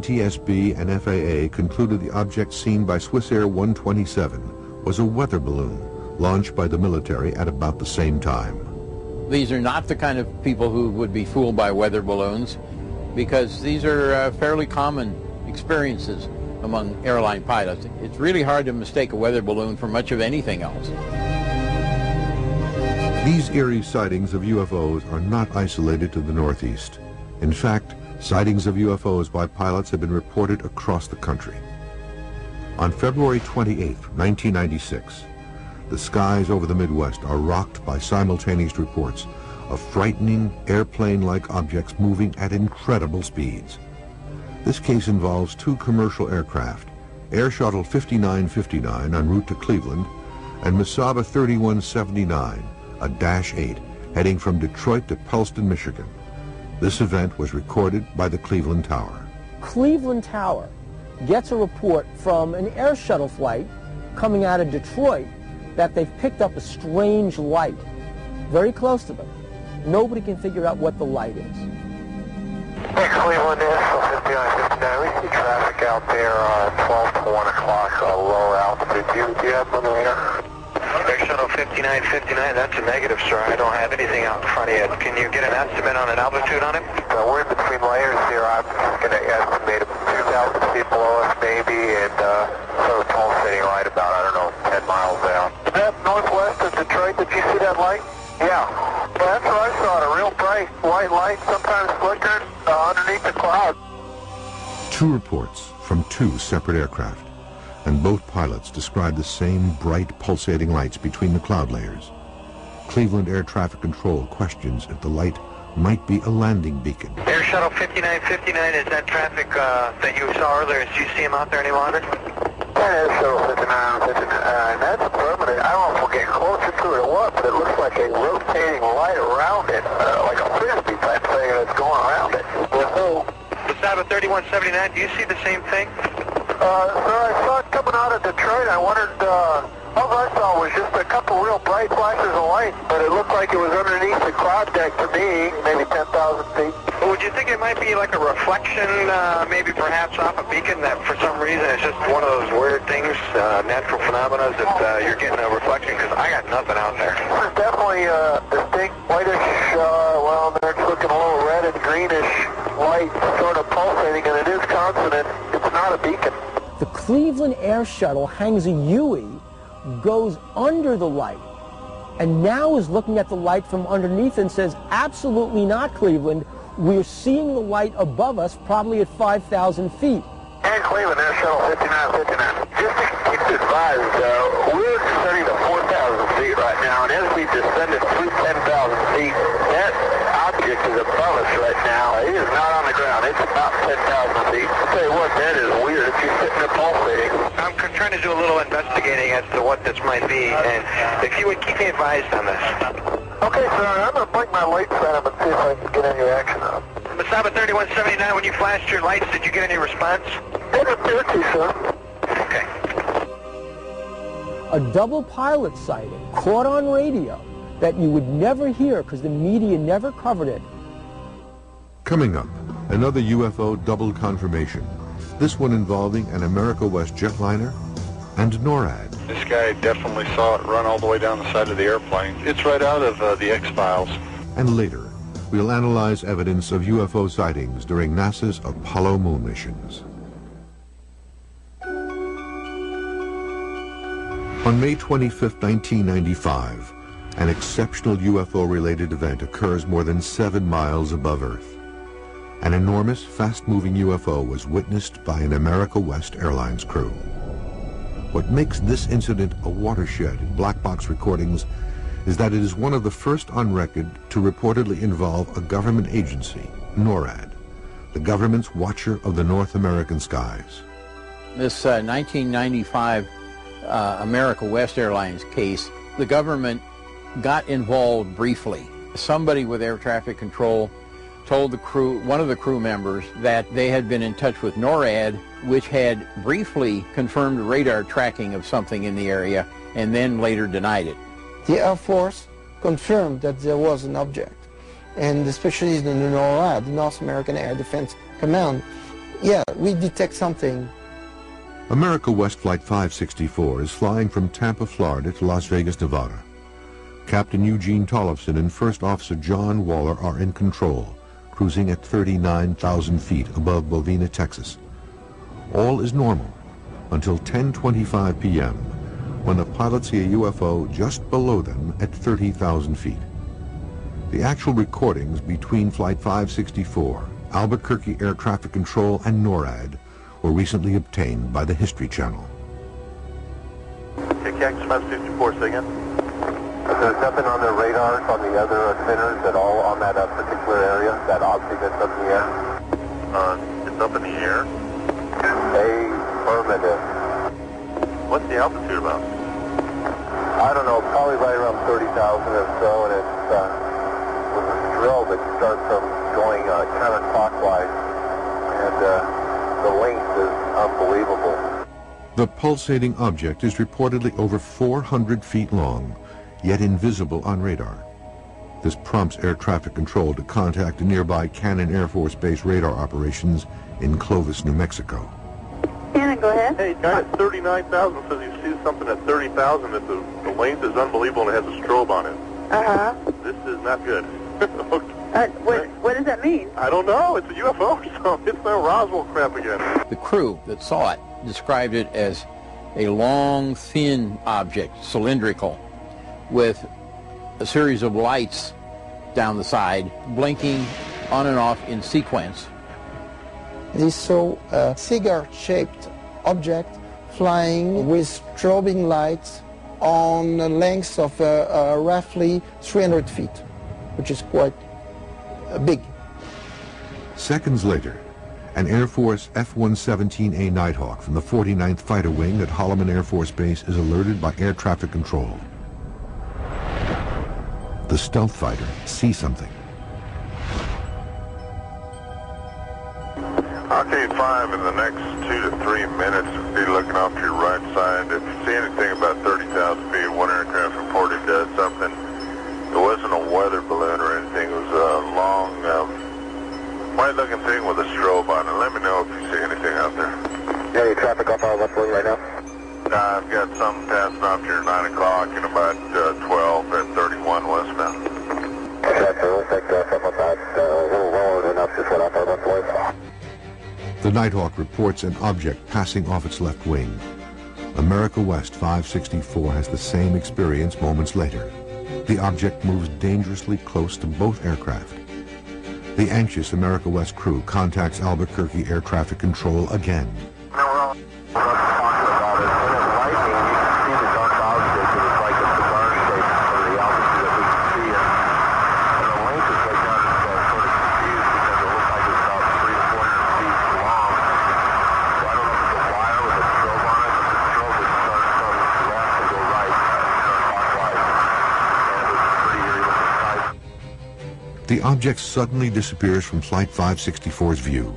TSB and FAA concluded the object seen by Swissair 127 was a weather balloon launched by the military at about the same time. These are not the kind of people who would be fooled by weather balloons, because these are fairly common experiences among airline pilots. It's really hard to mistake a weather balloon for much of anything else. These eerie sightings of UFOs are not isolated to the Northeast. In fact, sightings of UFOs by pilots have been reported across the country. On February 28, 1996, the skies over the Midwest are rocked by simultaneous reports of frightening airplane-like objects moving at incredible speeds. This case involves two commercial aircraft, Air Shuttle 5959 en route to Cleveland and Mesaba 3179, a Dash 8, heading from Detroit to Pellston, Michigan. This event was recorded by the Cleveland Tower. Cleveland Tower gets a report from an air shuttle flight coming out of Detroit that they've picked up a strange light very close to them. Nobody can figure out what the light is. Hey, Cleveland, Shuttle 5959. We see traffic out there 12 to 1 o'clock, lower altitude. Do you have one later? Air Shuttle 5959, that's a negative, sir. I don't have anything out in front of you. Can you get an estimate on an altitude on it? We're in between layers here. I'm just going to estimate 2,000 feet below us maybe, and sort of pulsating right about, I don't know, 10 miles down. Is that northwest of Detroit? Did you see that light? Yeah. Well, that's what I saw, a real bright white light, sometimes flickering underneath the cloud. Two reports from two separate aircraft, and both pilots described the same bright pulsating lights between the cloud layers. Cleveland Air Traffic Control questions if the light might be a landing beacon. Air Shuttle 5959, is that traffic that you saw earlier? Do you see him out there any longer? Air Shuttle 5959, that's permanent. I don't know if we'll get closer to it or what, but it looks like a rotating light around it, like a frisbee type thing that's going around it. Mesaba 3179, do you see the same thing? Sir, I saw it coming out of Detroit. I wondered, all I saw was just a couple real bright flashes of light, but it looked like it was underneath the cloud deck to me, maybe 10,000 feet. Well, would you think it might be like a reflection, maybe perhaps off a beacon that for some reason it's just one of those weird things, natural phenomena that you're getting a reflection? Because I got nothing out there. It's definitely a distinct whitish, well, it's looking a little red and greenish light sort of pulsating, and it is constant. It's not a beacon. The Cleveland Air Shuttle hangs a Huey, goes under the light, and now is looking at the light from underneath and says, absolutely not, Cleveland. We're seeing the light above us, probably at 5,000 feet. And Cleveland Air Shuttle 5959. Just to keep you advised, we're descending to 4,000 feet right now, and as we descended through 10,000 feet, that object is above us right now. It is not on the ground. It's about 10,000 feet. I'll tell you what, that is weird. If you're sitting there pulsating. I'm trying to do a little investigating as to what this might be, and if you would keep me advised on this. Okay, sir. I'm going to blink my lights at him and see if I can get any reaction on him. Mesaba 3179, when you flashed your lights, did you get any response? It appeared to, sir. Okay. A double pilot sighting caught on radio that you would never hear because the media never covered it. Coming up, another UFO double confirmation, this one involving an America West jetliner and NORAD. This guy definitely saw it run all the way down the side of the airplane. It's right out of the X-Files. And later, we'll analyze evidence of UFO sightings during NASA's Apollo moon missions. On May 25, 1995, an exceptional UFO-related event occurs more than 7 miles above Earth. An enormous, fast-moving UFO was witnessed by an America West Airlines crew. What makes this incident a watershed in black box recordings is that it is one of the first on record to reportedly involve a government agency, NORAD, the government's watcher of the North American skies. This 1995 America West Airlines case, the government got involved briefly. Somebody with air traffic control told the crew, one of the crew members, that they had been in touch with NORAD, which had briefly confirmed radar tracking of something in the area and then later denied it. The Air Force confirmed that there was an object, and especially the NORAD, the North American Air Defense Command, Yeah, we detect something. America West Flight 564 is flying from Tampa, Florida to Las Vegas, Nevada. Captain Eugene Tollefson and First Officer John Waller are in control, cruising at 39,000 feet above Bovina, Texas. All is normal until 10:25 p.m. when the pilots see a UFO just below them at 30,000 feet. The actual recordings between Flight 564, Albuquerque Air Traffic Control, and NORAD were recently obtained by the History Channel. Okay, Cactus 564, say again. There's nothing on their radars on the other spinners at all on that particular area, that object that's up in the air? It's up in the air. Affirmative. What's the altitude about? I don't know, probably right around 30,000 or so, and it's with a strobe, it starts from going counterclockwise, and the length is unbelievable. The pulsating object is reportedly over 400 feet long, yet invisible on radar. This prompts air traffic control to contact nearby Cannon Air Force Base radar operations in Clovis, New Mexico. Cannon, go ahead. Hey, guy at 39,000 says he sees something at 30,000 that the length is unbelievable and it has a strobe on it. Uh-huh. This is not good. What does that mean? I don't know. It's a UFO or something. It's that Roswell crap again. The crew that saw it described it as a long, thin object, cylindrical, with a series of lights down the side, blinking on and off in sequence. They saw a cigar-shaped object flying with strobing lights on a length of roughly 300 feet, which is quite big. Seconds later, an Air Force F-117A Nighthawk from the 49th Fighter Wing at Holloman Air Force Base is alerted by air traffic control. The stealth fighter sees something. Arcade 5, in the next 2 to 3 minutes, be looking off to your right side. If you see anything about 30,000 feet, one aircraft reported something. It wasn't a weather balloon or anything. It was a long, white-looking thing with a strobe on it. Let me know if you see anything out there. Yeah, your traffic off our left wing right now? I've got some passing off here at 9 o'clock and about 12 at 31 westbound. Okay, so we'll take something about a little lower than up just went off our left wing. The Nighthawk reports an object passing off its left wing. America West 564 has the same experience moments later. The object moves dangerously close to both aircraft. The anxious America West crew contacts Albuquerque Air Traffic Control again. The object suddenly disappears from Flight 564's view.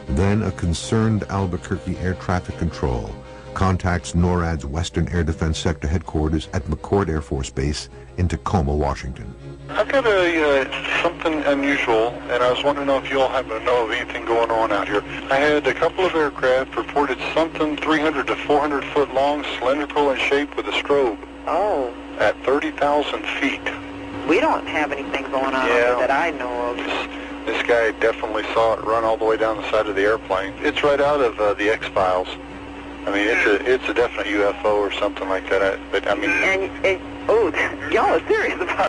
Then a concerned Albuquerque Air Traffic Control contacts NORAD's Western Air Defense Sector headquarters at McCord Air Force Base in Tacoma, Washington. I've got something unusual, and I was wondering if you all happen to know of anything going on out here. I had a couple of aircraft reported something 300 to 400 foot long, cylindrical in shape with a strobe. Oh. At 30,000 feet. We don't have anything going on over that I know of. This guy definitely saw it run all the way down the side of the airplane. It's right out of the X-Files. I mean, it's a definite UFO or something like that. But I mean, And y'all are serious about